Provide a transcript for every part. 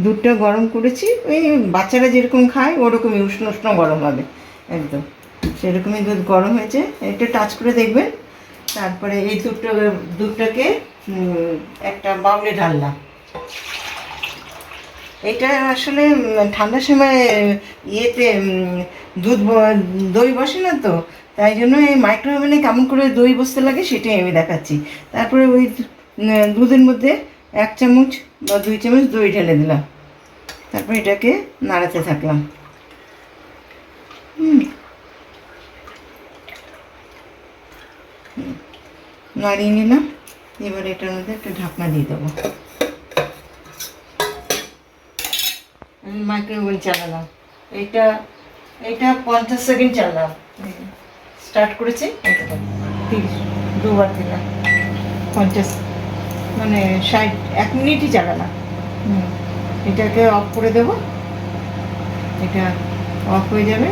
দুধটা গরম করেছি, ওই বাচ্চারা যেরকম খায় ওরকমই উষ্ণ উষ্ণ গরম হবে একদম, সেরকমই দুধ গরম হয়েছে। একটু টাচ করে দেখবেন। তারপরে এই দুধটাকে একটা বাউলে ঢাললাম। এটা আসলে ঠান্ডার সময় ইয়েতে দই বসে না তো, তাই জন্য এই মাইক্রোওভেনে কেমন করে দই বসতে লাগে সেটাই আমি দেখাচ্ছি। তারপরে ওই দুধের মধ্যে 1 চামচ বা 2 চামচ দই ঢেলে দিলাম। তারপর এটাকে নাড়াতে থাকলাম। নাড়িয়ে নিলাম। এবার এটার মধ্যে একটা ঢাকনা দিয়ে দেবো। মাইক্রোওভেন চালালাম। এটা 50 সেকেন্ড চালালাম, স্টার্ট করেছি। দুবার দিলাম 50, মানে 1 মিনিটই চালালাম। এটাকে অফ করে দেব। এটা অফ হয়ে যাবে।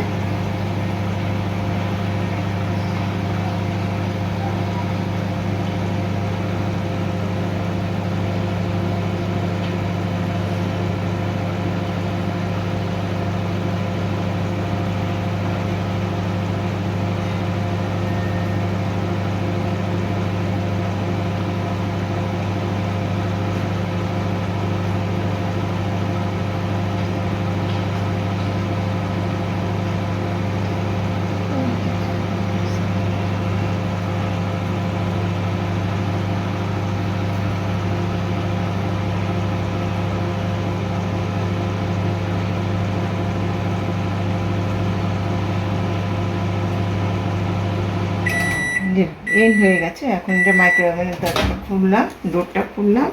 এন্ড হয়ে গেছে। এখন এটা মাইক্রোওভেনের তরকাটা খুললাম, ডোরটা খুললাম,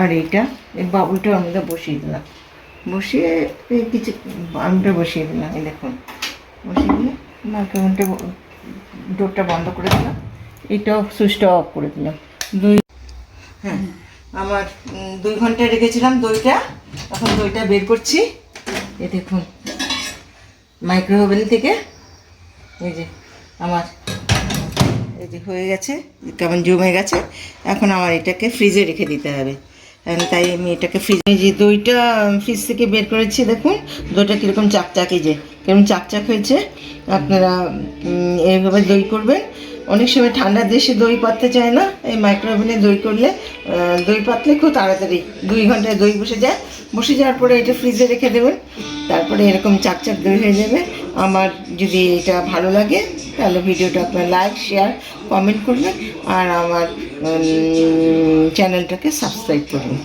আর এই বাবুলটা আমরা বসিয়ে দিলাম। বসিয়ে কিছু আমটা বসিয়ে দিলাম। এই দেখুন, বসিয়ে দিয়ে মাইক্রোওভেনটা ডোরটা বন্ধ করে দিলাম। এটাও সুইচটা অফ করে দিলাম। হ্যাঁ, আমার 2 ঘন্টা রেখেছিলাম দইটা। এখন দইটা বের করছি। এই দেখুন, মাইক্রোওভেন থেকে এই যে আমার এই যে হয়ে গেছে, কেমন জমে গেছে। এখন আমার এটাকে ফ্রিজে রেখে দিতে হবে। তাই আমি এটাকে ফ্রিজে, যে দইটা ফ্রিজ থেকে বের করেছি, দেখুন দইটা কীরকম চাকচাকে, যে কেমন চাকচাক হয়েছে। আপনারা এইভাবে দই করবেন। অনেক সময় ঠান্ডার দেশে দই পাততে চায় না, এই মাইক্রোওভেনে দই করলে দই পাতলে খুব তাড়াতাড়ি 2 ঘন্টায় দই বসে যায়। বসে যাওয়ার পরে এটা ফ্রিজে রেখে দেবেন। তারপরে এরকম চাকচাক দই হয়ে যাবে। আমার যদি এটা ভালো লাগে তাহলে ভিডিওটা আপনার লাইক, শেয়ার, কমেন্ট করবেন, আর আমার চ্যানেলটাকে সাবস্ক্রাইব করবেন।